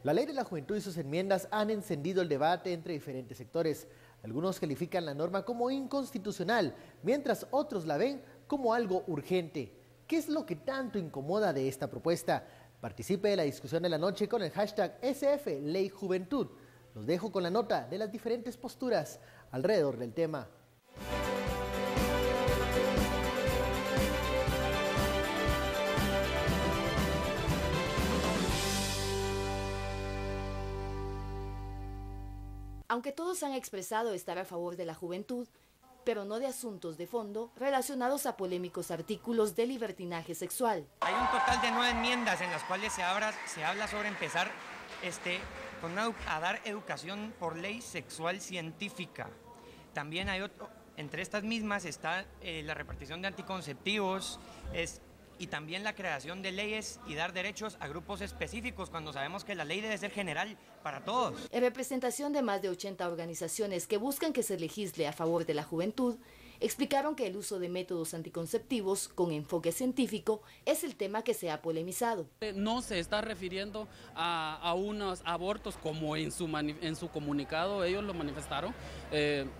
La Ley de la Juventud y sus enmiendas han encendido el debate entre diferentes sectores. Algunos califican la norma como inconstitucional, mientras otros la ven como algo urgente. ¿Qué es lo que tanto incomoda de esta propuesta? Participe de la discusión de la noche con el hashtag SF Ley Juventud. Los dejo con la nota de las diferentes posturas alrededor del tema. Aunque todos han expresado estar a favor de la juventud, pero no de asuntos de fondo relacionados a polémicos artículos de libertinaje sexual. Hay un total de 9 enmiendas en las cuales se habla sobre empezar a dar educación por ley sexual científica. También hay entre estas mismas está la repartición de anticonceptivos, y también la creación de leyes y dar derechos a grupos específicos cuando sabemos que la ley debe ser general para todos. En representación de más de 80 organizaciones que buscan que se legisle a favor de la juventud, explicaron que el uso de métodos anticonceptivos con enfoque científico es el tema que se ha polemizado. No se está refiriendo a unos abortos como en su comunicado ellos lo manifestaron.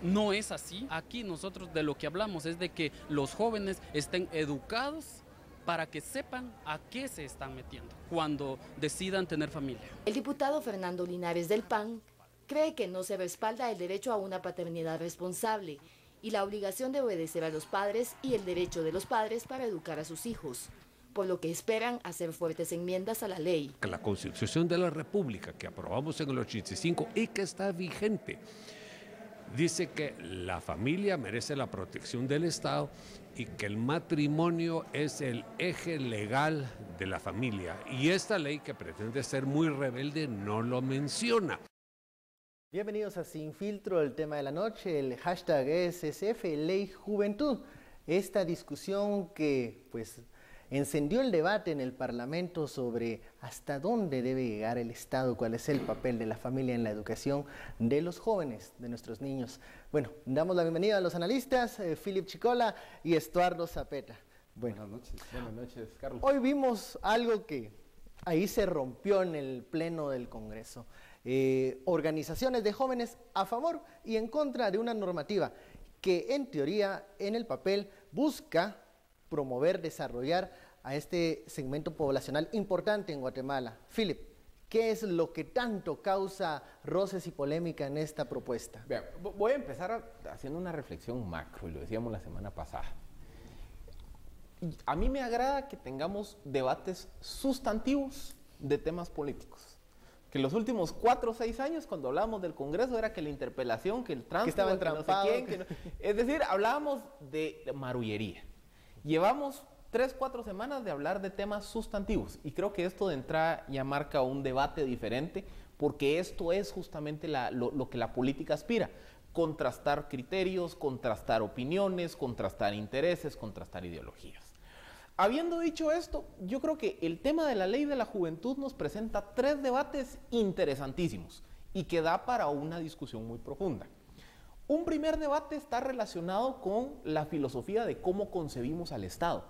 No es así. Aquí nosotros de lo que hablamos es de que los jóvenes estén educados para que sepan a qué se están metiendo cuando decidan tener familia. El diputado Fernando Linares del PAN cree que no se respalda el derecho a una paternidad responsable y la obligación de obedecer a los padres y el derecho de los padres para educar a sus hijos, por lo que esperan hacer fuertes enmiendas a la ley. La Constitución de la República que aprobamos en el 85 y que está vigente dice que la familia merece la protección del Estado y que el matrimonio es el eje legal de la familia. Y esta ley, que pretende ser muy rebelde, no lo menciona. Bienvenidos a Sin Filtro, el tema de la noche, el hashtag SF Ley Juventud. Esta discusión que encendió el debate en el Parlamento sobre hasta dónde debe llegar el Estado, cuál es el papel de la familia en la educación de los jóvenes, de nuestros niños. Bueno, damos la bienvenida a los analistas, Philip Chicola y Estuardo Zapeta. Buenas noches, Carlos. Hoy vimos algo que ahí se rompió en el Pleno del Congreso. Organizaciones de jóvenes a favor y en contra de una normativa que en teoría, en el papel, busca promover, desarrollar a este segmento poblacional importante en Guatemala. Philip, ¿qué es lo que tanto causa roces y polémica en esta propuesta? Bien, voy a empezar haciendo una reflexión macro, y lo decíamos la semana pasada. A mí me agrada que tengamos debates sustantivos de temas políticos. Que los últimos 4 o 6 años, cuando hablábamos del Congreso, era que la interpelación, que el tránsito, que estaba entrampado, es decir, hablábamos de marullería. Llevamos 3 o 4 semanas de hablar de temas sustantivos y creo que esto de entrada ya marca un debate diferente, porque esto es justamente lo que la política aspira: contrastar criterios, contrastar opiniones, contrastar intereses, contrastar ideologías. Habiendo dicho esto, yo creo que el tema de la ley de la juventud nos presenta 3 debates interesantísimos y que da para una discusión muy profunda. Un primer debate está relacionado con la filosofía de cómo concebimos al Estado.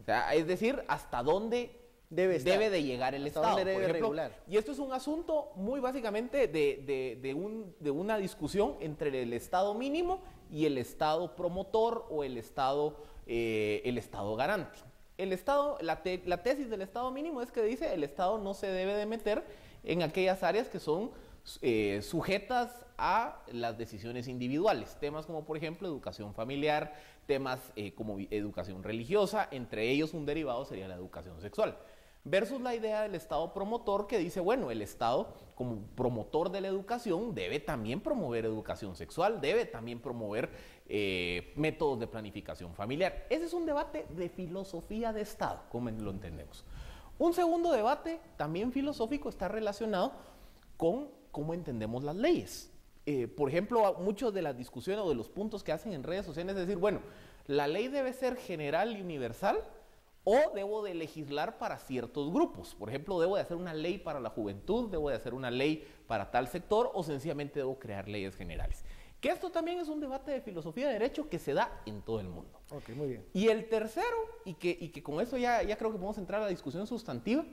O sea, es decir, hasta dónde debe de llegar el Estado, dónde debe por ejemplo, regular. Y esto es un asunto muy básicamente de una discusión entre el Estado mínimo y el Estado promotor o el Estado garante. La tesis del Estado mínimo es que dice el Estado no se debe de meter en aquellas áreas que son sujetas a las decisiones individuales, temas como por ejemplo educación familiar, temas como educación religiosa, entre ellos un derivado sería la educación sexual, versus la idea del Estado promotor, que dice, bueno, el Estado como promotor de la educación debe también promover educación sexual, debe también promover métodos de planificación familiar. Ese es un debate de filosofía de Estado, como lo entendemos. Un segundo debate, también filosófico, está relacionado con cómo entendemos las leyes. Por ejemplo, muchos de las discusiones o de los puntos que hacen en redes sociales es decir, bueno, la ley debe ser general y universal o debo de legislar para ciertos grupos. Por ejemplo, debo de hacer una ley para la juventud, debo de hacer una ley para tal sector o sencillamente debo crear leyes generales. Que esto también es un debate de filosofía de derecho que se da en todo el mundo. Ok, muy bien. Y el tercero, y que con eso ya creo que podemos entrar a la discusión sustantiva,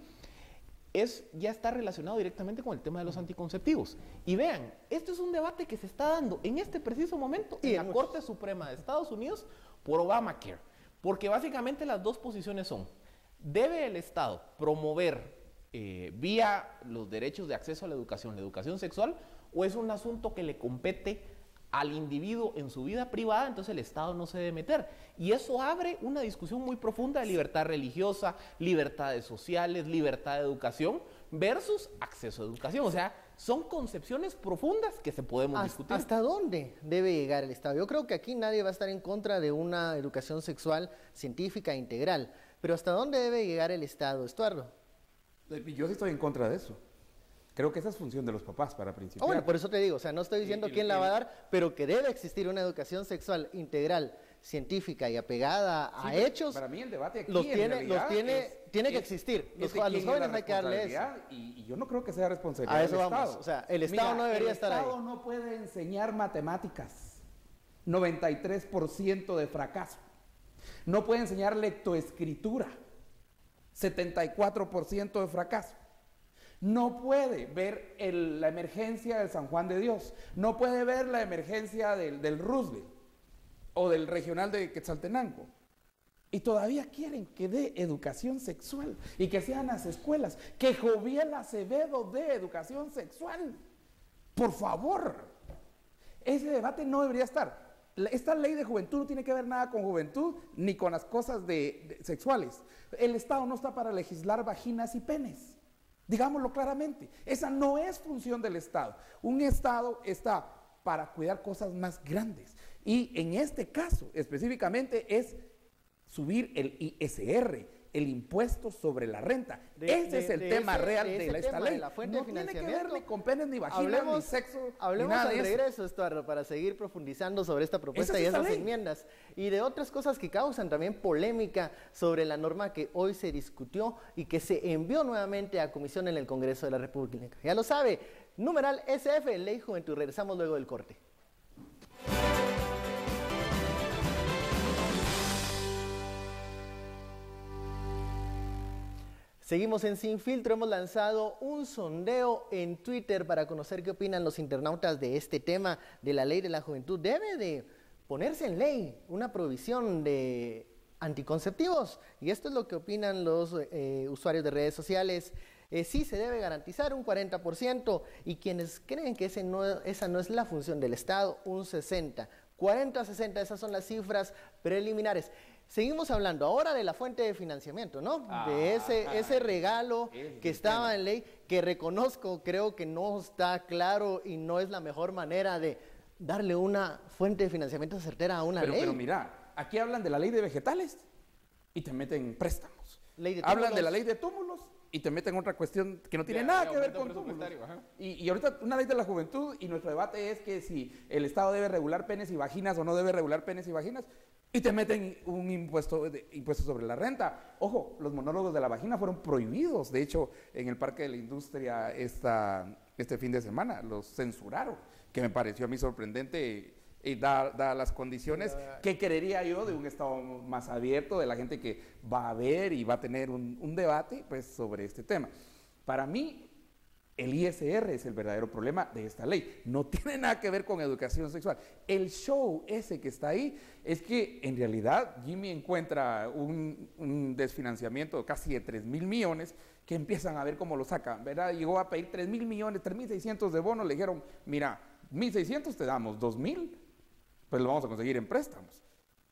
ya está relacionado directamente con el tema de los anticonceptivos. Y vean, esto es un debate que se está dando en este preciso momento en la Corte Suprema de Estados Unidos por Obamacare. Porque básicamente las dos posiciones son: ¿debe el Estado promover vía los derechos de acceso a la educación sexual, o es un asunto que le compete al individuo en su vida privada, entonces el Estado no se debe meter? Y eso abre una discusión muy profunda de libertad religiosa, libertades sociales, libertad de educación versus acceso a educación. O sea, son concepciones profundas que se podemos discutir. ¿Hasta dónde debe llegar el Estado? Yo creo que aquí nadie va a estar en contra de una educación sexual científica e integral, pero ¿hasta dónde debe llegar el Estado, Estuardo? Yo sí estoy en contra de eso. Creo que esa es función de los papás para principiar. Bueno, por eso te digo, o sea, no estoy diciendo quién la va a dar, pero que debe existir una educación sexual integral, científica y apegada a hechos. Para mí el debate aquí tiene que existir. A los jóvenes hay que darle eso. Y yo no creo que sea responsabilidad A eso del vamos. Estado. O sea, el Estado no debería estar ahí. El Estado no puede enseñar matemáticas. 93% de fracaso. No puede enseñar lectoescritura. 74% de fracaso. No puede ver la emergencia del San Juan de Dios. No puede ver la emergencia del Roosevelt o del regional de Quetzaltenango. Y todavía quieren que dé educación sexual y que sean las escuelas. Que Joviel Acevedo dé educación sexual. Por favor. Ese debate no debería estar. Esta ley de juventud no tiene que ver nada con juventud ni con las cosas sexuales. El Estado no está para legislar vaginas y penes. Digámoslo claramente, esa no es función del Estado. Un Estado está para cuidar cosas más grandes. Y en este caso, específicamente, es subir el ISR, el impuesto sobre la renta. Ese es el tema real de esta ley. La fuente no de tiene que financiamiento. ver con penes, ni vaginas, ni sexo, Hablemos ni nada al de eso. regreso, Estuardo, para seguir profundizando sobre esta propuesta y Esa es esas esta ley. enmiendas. Y de otras cosas que causan también polémica sobre la norma que hoy se discutió y que se envió nuevamente a comisión en el Congreso de la República. Ya lo sabe, numeral SF, Ley Juventud. Regresamos luego del corte. Seguimos en Sin Filtro, hemos lanzado un sondeo en Twitter para conocer qué opinan los internautas de este tema de la ley de la juventud. ¿Debe de ponerse en ley una provisión de anticonceptivos? Y esto es lo que opinan los usuarios de redes sociales. Sí se debe garantizar un 40%, y quienes creen que esa no es la función del Estado, un 60%. 40-60, esas son las cifras preliminares. Seguimos hablando ahora de la fuente de financiamiento, ¿no? De ese regalo que estaba en ley, que reconozco, creo que no está claro y no es la mejor manera de darle una fuente de financiamiento certera a una ley. Pero mira, aquí hablan de la ley de vegetales y te meten préstamos. Hablan de la ley de túmulos y te meten otra cuestión que no tiene nada que ver con túmulos. Y ahorita una ley de la juventud, y nuestro debate es que si el Estado debe regular penes y vaginas o no debe regular penes y vaginas, y te meten un impuesto sobre la renta. Ojo, los monólogos de la vagina fueron prohibidos. De hecho, en el Parque de la Industria este fin de semana los censuraron, que me pareció a mí sorprendente, dadas las condiciones que querería yo de un Estado más abierto, de la gente que va a ver y va a tener un debate pues, sobre este tema. Para mí, el ISR es el verdadero problema de esta ley. No tiene nada que ver con educación sexual. El show ese que está ahí es que en realidad Jimmy encuentra un desfinanciamiento casi de 3,000 millones que empiezan a ver cómo lo sacan, ¿verdad? Llegó a pedir 3,000 millones, 3,600 de bonos, le dijeron, mira, 1,600 te damos, 2,000, pues lo vamos a conseguir en préstamos.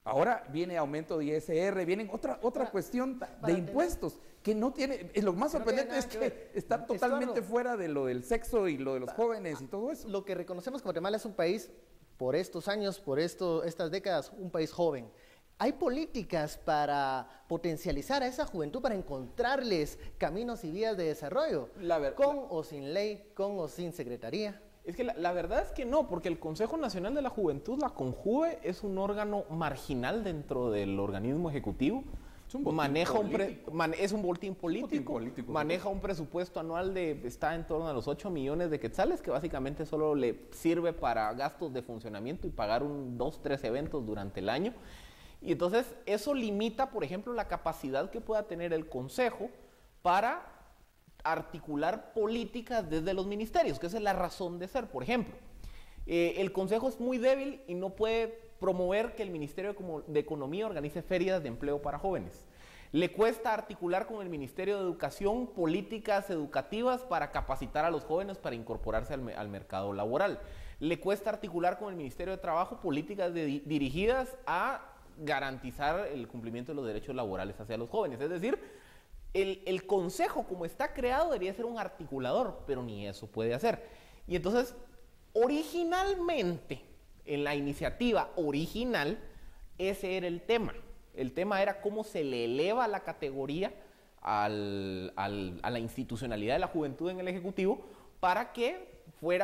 Ahora viene aumento de ISR, viene otra cuestión de impuestos que no tiene. Lo más sorprendente es que está totalmente fuera de lo del sexo y lo de los jóvenes y todo eso. Lo que reconocemos que Guatemala es un país, por estos años, estas décadas, un país joven. Hay políticas para potencializar a esa juventud, para encontrarles caminos y vías de desarrollo, con o sin ley, con o sin secretaría. Es que la verdad es que no, porque el Consejo Nacional de la Juventud, la CONJUVE, es un órgano marginal dentro del organismo ejecutivo. Es un boletín político, maneja un presupuesto anual está en torno a los 8 millones de quetzales, que básicamente solo le sirve para gastos de funcionamiento y pagar 2, 3 eventos durante el año. Y entonces eso limita, por ejemplo, la capacidad que pueda tener el Consejo para articular políticas desde los ministerios, que esa es la razón de ser. Por ejemplo, el Consejo es muy débil y no puede promover que el Ministerio de Economía organice ferias de empleo para jóvenes. Le cuesta articular con el Ministerio de Educación políticas educativas para capacitar a los jóvenes para incorporarse al mercado laboral. Le cuesta articular con el Ministerio de Trabajo políticas dirigidas a garantizar el cumplimiento de los derechos laborales hacia los jóvenes. Es decir, el Consejo, como está creado, debería ser un articulador, pero ni eso puede hacer. Y entonces, originalmente, en la iniciativa original, ese era el tema. El tema era cómo se le eleva la categoría a la institucionalidad de la juventud en el Ejecutivo para que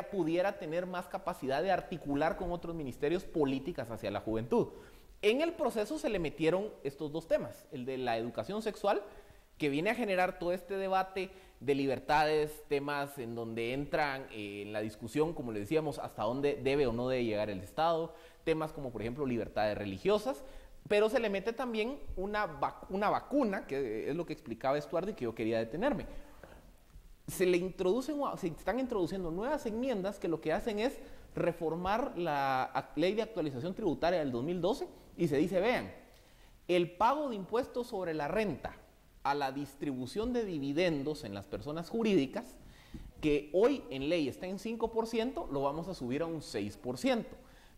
pudiera tener más capacidad de articular con otros ministerios políticas hacia la juventud. En el proceso se le metieron estos dos temas, el de la educación sexual, que viene a generar todo este debate de libertades, temas en donde entran en la discusión, como le decíamos, hasta dónde debe o no debe llegar el Estado, temas como por ejemplo libertades religiosas, pero se le mete también una vacuna, que es lo que explicaba Estuardo y que yo quería detenerme. Se están introduciendo nuevas enmiendas que lo que hacen es reformar la ley de actualización tributaria del 2012 y se dice, vean, el pago de impuestos sobre la renta a la distribución de dividendos en las personas jurídicas, que hoy en ley está en 5%, lo vamos a subir a un 6%.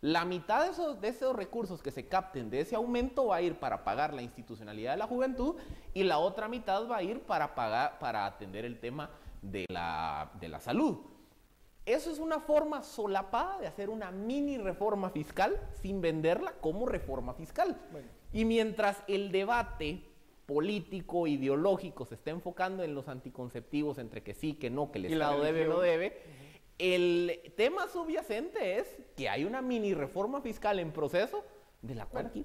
La mitad de esos recursos que se capten de ese aumento va a ir para pagar la institucionalidad de la juventud y la otra mitad va a ir para atender el tema de la salud. Eso es una forma solapada de hacer una mini reforma fiscal sin venderla como reforma fiscal. Bueno. Y mientras el debate político, ideológico, se está enfocando en los anticonceptivos, entre que sí, que no, que el Estado debe o no debe, el tema subyacente es que hay una mini reforma fiscal en proceso, de la cual aquí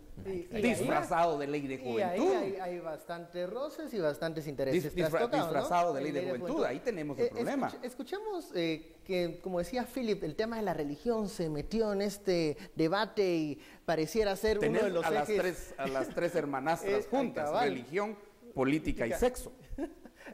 disfrazado de ley de juventud. Y ahí hay bastantes roces y bastantes intereses disfrazado de ley de juventud. Ahí tenemos el problema. Escuchamos que, como decía Philip, el tema de la religión se metió en este debate y pareciera ser uno de los ejes. a las tres hermanastras juntas, religión, política y sexo.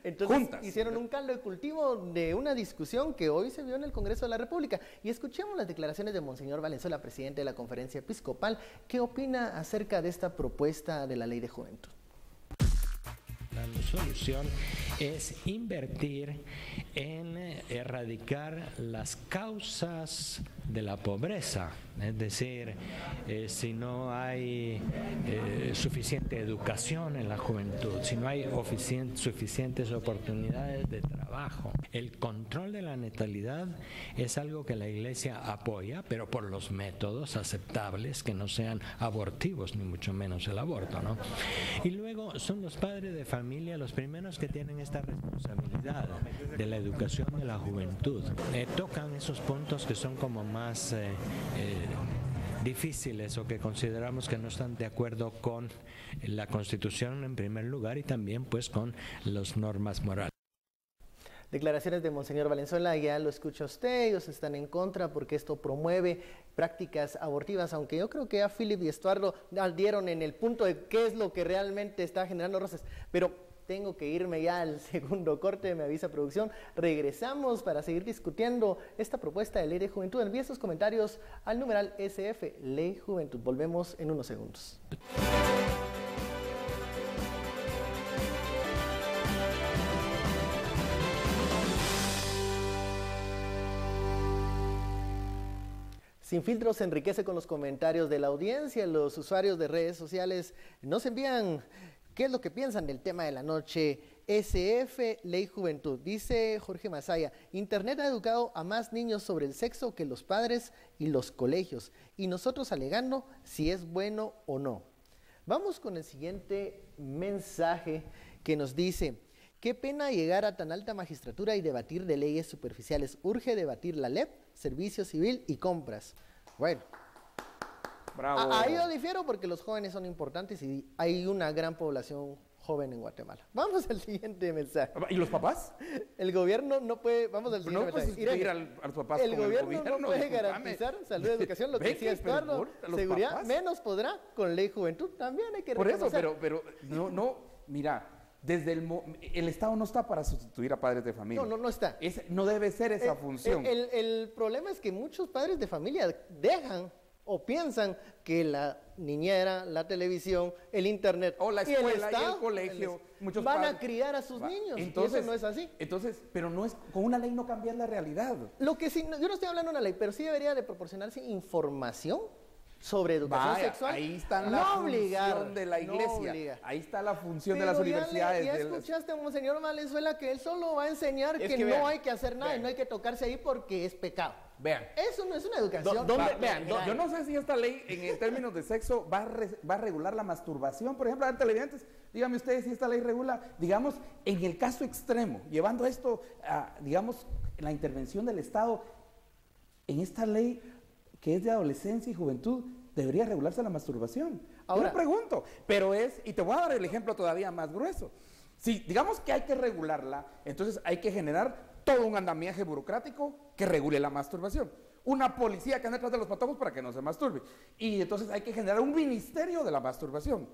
Entonces juntas. Hicieron un caldo de cultivo de una discusión que hoy se vio en el Congreso de la República. Y escuchemos las declaraciones de Monseñor Valenzuela, presidente de la Conferencia Episcopal. ¿Qué opina acerca de esta propuesta de la Ley de Juventud? La solución es invertir en erradicar las causas de la pobreza, es decir, si no hay suficiente educación en la juventud, si no hay suficientes oportunidades de trabajo. El control de la natalidad es algo que la Iglesia apoya, pero por los métodos aceptables, que no sean abortivos, ni mucho menos el aborto, ¿no? Y luego son los padres de familia los primeros que tienen esta responsabilidad de la educación de la juventud. Tocan esos puntos que son como más difíciles o que consideramos que no están de acuerdo con la Constitución en primer lugar y también pues con las normas morales. Declaraciones de Monseñor Valenzuela, ya lo escucha usted, ellos están en contra porque esto promueve prácticas abortivas, aunque yo creo que ya Philip y Estuardo dieron en el punto de qué es lo que realmente está generando roces, pero tengo que irme ya al segundo corte, me avisa producción. Regresamos para seguir discutiendo esta propuesta de Ley de Juventud. Envíe sus comentarios al numeral SF, Ley Juventud. Volvemos en unos segundos. Sin Filtros se enriquece con los comentarios de la audiencia. Los usuarios de redes sociales nos envían qué es lo que piensan del tema de la noche. SF, Ley Juventud. Dice Jorge Masaya, Internet ha educado a más niños sobre el sexo que los padres y los colegios, y nosotros alegando si es bueno o no. Vamos con el siguiente mensaje que nos dice: qué pena llegar a tan alta magistratura y debatir de leyes superficiales. Urge debatir la LEP, servicio civil y compras. Bueno, bravo. Ahí yo difiero porque los jóvenes son importantes y hay una gran población joven en Guatemala. Vamos al siguiente mensaje. ¿Y los papás? El gobierno no puede, vamos al siguiente mensaje. Ir a los papás el gobierno no puede garantizar salud y educación, lo que decía Estuardo, seguridad, papás menos podrá con Ley Juventud, también hay que reconocer. Por eso, pero no, mira, el Estado no está para sustituir a padres de familia. No está. No debe ser esa función. El problema es que muchos padres de familia dejan o piensan que la niñera, la televisión, el internet o la escuela y el colegio van a criar a sus niños. Entonces, y eso no es así. Entonces, pero no es, con una ley no cambiar la realidad. Lo que sí, yo no estoy hablando de una ley, pero sí debería de proporcionarse información sobre educación sexual. Ahí está la función de la iglesia. Ahí está la función de las universidades. Ya escuchaste a Monseñor Valenzuela que él solo va a enseñar que no hay que hacer nada y no hay que tocarse ahí porque es pecado. Vean. Eso no es una educación. Yo no sé si esta ley, en términos de sexo, va a regular la masturbación. Por ejemplo, televidentes, díganme ustedes si esta ley regula, digamos, en el caso extremo, llevando esto a, digamos, la intervención del Estado, en esta ley que es de adolescencia y juventud, debería regularse la masturbación. Ahora, yo le pregunto, y te voy a dar el ejemplo todavía más grueso. Si digamos que hay que regularla, entonces hay que generar todo un andamiaje burocrático que regule la masturbación. Una policía que ande detrás de los patojos para que no se masturbe. Y entonces hay que generar un ministerio de la masturbación.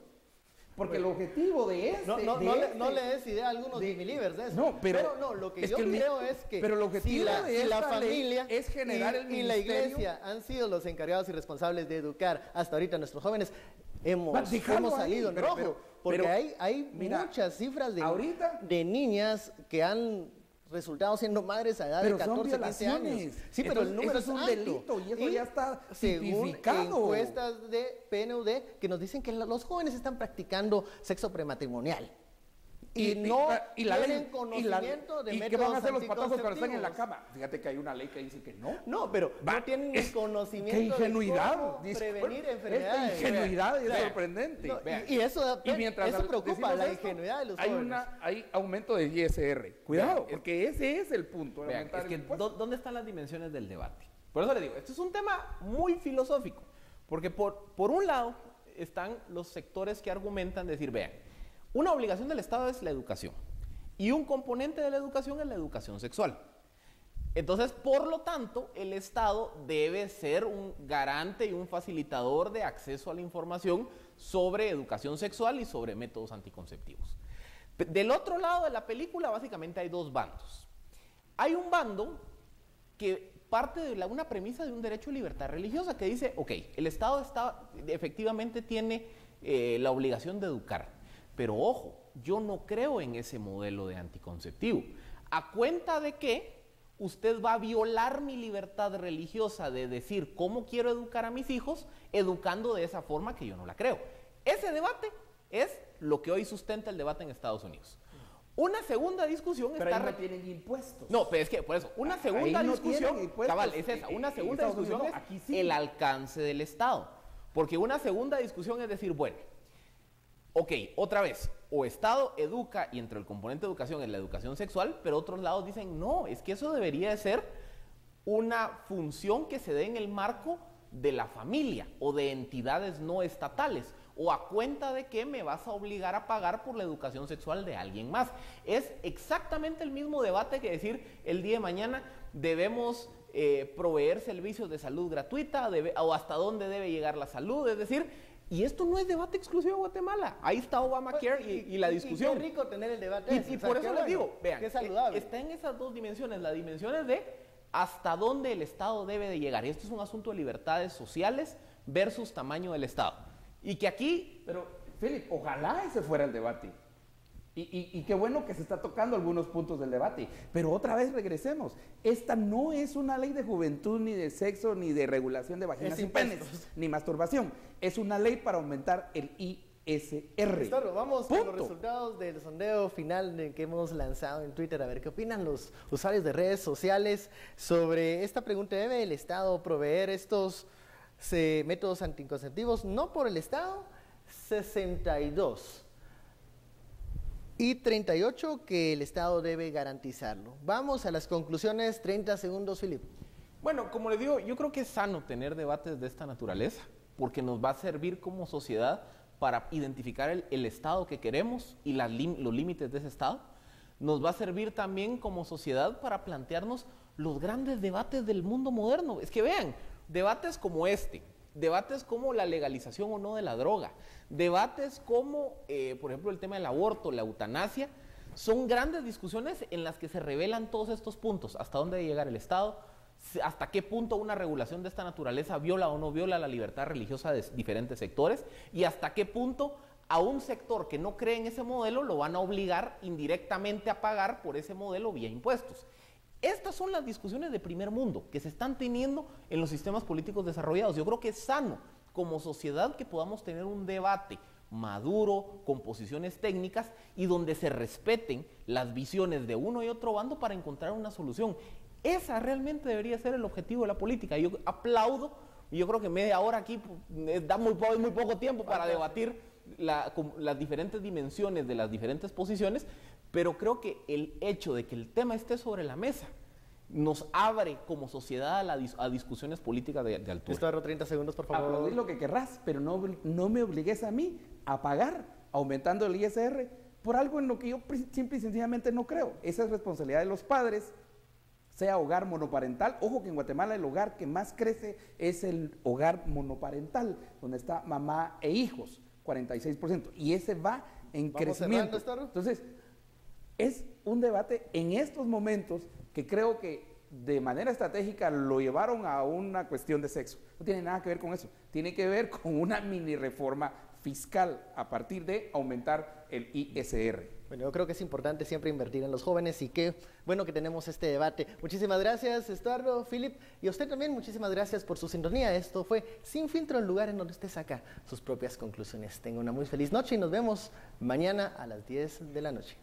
Porque el objetivo de no le des idea a algunos believers de eso. No, pero lo que yo creo es que pero el objetivo de la familia es generar el ministerio. Y la iglesia han sido los encargados y responsables de educar hasta ahorita a nuestros jóvenes. Hemos salido en rojo. Porque hay muchas cifras de niñas que han resultado siendo madres a edad de 14, 15 años. Sí, pero el número es un delito y eso ya está tipificado. Según encuestas de PNUD que nos dicen que los jóvenes están practicando sexo prematrimonial. Y la ley, conocimiento de métodos ¿qué van a hacer los patojos cuando están en la cama? Fíjate que hay una ley que dice que no. No, pero no tienen ni conocimiento de cómo prevenir enfermedades. Esta ingenuidad es sorprendente. Y eso preocupa, la ingenuidad de los jóvenes. Hay aumento de ISR. Cuidado, porque ese es el punto. ¿Dónde están las dimensiones del debate? Por eso le digo, esto es un tema muy filosófico. Porque por un lado están los sectores que argumentan decir, vean, una obligación del Estado es la educación y un componente de la educación es la educación sexual. Entonces, por lo tanto, el Estado debe ser un garante y un facilitador de acceso a la información sobre educación sexual y sobre métodos anticonceptivos. Del otro lado de la película, básicamente hay dos bandos. Hay un bando que parte de una premisa de un derecho a libertad religiosa que dice, ok, el Estado efectivamente tiene la obligación de educar. Pero ojo, yo no creo en ese modelo de anticonceptivo. ¿A cuenta de que usted va a violar mi libertad religiosa de decir cómo quiero educar a mis hijos, educando de esa forma que yo no la creo? Ese debate es lo que hoy sustenta el debate en Estados Unidos. Una segunda discusión pero ahí no tienen impuestos. No, pero es que, por eso, una segunda discusión, cabal, es esa. Una segunda discusión es el alcance del Estado. Porque una segunda discusión es decir, bueno, ok, otra vez, o Estado educa y entre el componente de educación es la educación sexual, pero otros lados dicen, no, es que eso debería de ser una función que se dé en el marco de la familia o de entidades no estatales, o a cuenta de que me vas a obligar a pagar por la educación sexual de alguien más. Es exactamente el mismo debate que decir el día de mañana debemos proveer servicios de salud gratuita o hasta dónde debe llegar la salud, es decir, y esto no es debate exclusivo de Guatemala. Ahí está Obamacare y la discusión. Y qué rico tener el debate. Y por eso les digo, vean, qué saludable. Está en esas dos dimensiones. La dimensión es de hasta dónde el Estado debe de llegar. Y esto es un asunto de libertades sociales versus tamaño del Estado. Y que aquí... Pero, Philip, ojalá ese fuera el debate. Y qué bueno que se está tocando algunos puntos del debate. Pero otra vez regresemos. Esta no es una ley de juventud, ni de sexo, ni de regulación de vaginas y penes, ni masturbación. Es una ley para aumentar el ISR. Vamos con los resultados del sondeo final que hemos lanzado en Twitter. A ver qué opinan los usuarios de redes sociales sobre esta pregunta. ¿Debe el Estado proveer estos métodos anticonceptivos? No por el Estado, 62. Y 38 que el Estado debe garantizarlo. Vamos a las conclusiones, 30 segundos, Philip. Bueno, como les digo, yo creo que es sano tener debates de esta naturaleza, porque nos va a servir como sociedad para identificar el Estado que queremos y los límites de ese Estado. Nos va a servir también como sociedad para plantearnos los grandes debates del mundo moderno. Es que vean, debates como este, debates como la legalización o no de la droga, debates como, por ejemplo, el tema del aborto, la eutanasia, son grandes discusiones en las que se revelan todos estos puntos, hasta dónde debe llegar el Estado, hasta qué punto una regulación de esta naturaleza viola o no viola la libertad religiosa de diferentes sectores, y hasta qué punto a un sector que no cree en ese modelo lo van a obligar indirectamente a pagar por ese modelo vía impuestos. Estas son las discusiones de primer mundo que se están teniendo en los sistemas políticos desarrollados. Yo creo que es sano como sociedad que podamos tener un debate maduro, con posiciones técnicas y donde se respeten las visiones de uno y otro bando para encontrar una solución. Esa realmente debería ser el objetivo de la política. Yo aplaudo, y yo creo que media hora aquí da muy poco tiempo para debatir las diferentes dimensiones de las diferentes posiciones, pero creo que el hecho de que el tema esté sobre la mesa nos abre como sociedad a discusiones políticas de altura. Esto 30 segundos, por favor. Aplaudir lo que querrás, pero no me obligues a mí a pagar aumentando el ISR por algo en lo que yo simple y sencillamente no creo. Esa es responsabilidad de los padres, sea hogar monoparental. Ojo que en Guatemala el hogar que más crece es el hogar monoparental, donde está mamá e hijos, 46%, y ese va en crecimiento. Entonces, es un debate en estos momentos que creo que de manera estratégica lo llevaron a una cuestión de sexo. No tiene nada que ver con eso, tiene que ver con una mini reforma fiscal a partir de aumentar el ISR. Bueno, yo creo que es importante siempre invertir en los jóvenes y qué bueno que tenemos este debate. Muchísimas gracias, Estuardo, Philip, y a usted también muchísimas gracias por su sintonía. Esto fue Sin Filtro, el lugar en donde usted saca sus propias conclusiones. Tenga una muy feliz noche y nos vemos mañana a las 10 de la noche.